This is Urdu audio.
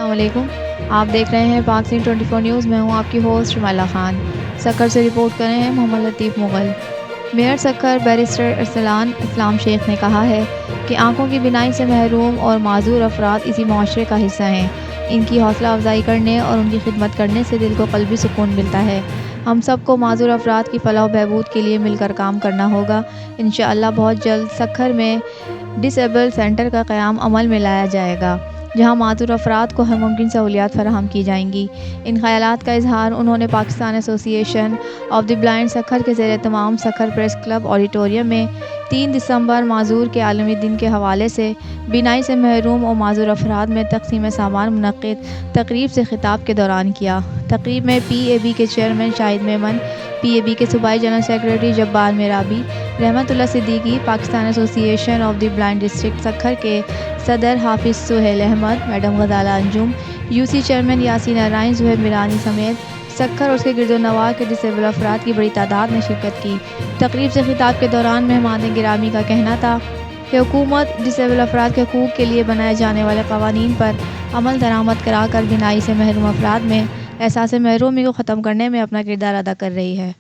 السلام علیکم، آپ دیکھ رہے ہیں پاک سین 24 نیوز۔ میں ہوں آپ کی ہوسٹ شمائلہ خان۔ سکھر سے رپورٹ کر رہے ہیں محمد لطیف مغل۔ میئر سکھر بیرسٹر ارسلان اسلام شیخ نے کہا ہے کہ آنکھوں کی بینائی سے محروم اور معذور افراد اسی معاشرے کا حصہ ہیں۔ ان کی حوصلہ افزائی کرنے اور ان کی خدمت کرنے سے دل کو قلبی سکون ملتا ہے۔ ہم سب کو معذور افراد کی فلاح و بہبود کے لیے مل کر کام کرنا ہوگا۔ انشاءاللہ بہت جلد سکھر میں ڈس ایبل سینٹر کا قیام عمل میں لایا جائے گا، جہاں معذور افراد کو ہر ممکن سہولیات فراہم کی جائیں گی۔ ان خیالات کا اظہار انہوں نے Pakistan association of the blind Sukkur کے زیر اہتمام سکھر پریس کلب آڈیٹوریم میں 3 دسمبر معذور کے عالمی دن کے حوالے سے بینائی سے محروم اور معذور افراد میں تقسیم سامان منعقد تقریب سے خطاب کے دوران کیا۔ تقریب میں پی اے بی کے chairman Shahid Memon, P A B کے صوبائی جنرل سیکریٹری جبار میرابی، رحمت اللہ Siddiqui, Pakistan association of the blind district Sukkur کے صدر Hafiz Sohail Ahmed, madam Ghazala Anjum, U C chairman Yasin Arain, Zuhair Mirani سمیت سکھر اور اس کے گرد و نواح کے ڈس ایبل افراد کی بڑی تعداد نے شرکت کی۔ تقریب سے خطاب کے دوران مہمان گرامی کا کہنا تھا کہ حکومت ڈس ایبل افراد کے حقوق کے لیے بنائے جانے والے قوانین پر عمل درآمد کرا کر بینائی سے محروم افراد میں احساس محرومی کو ختم کرنے میں اپنا کردار ادا کر رہی ہے۔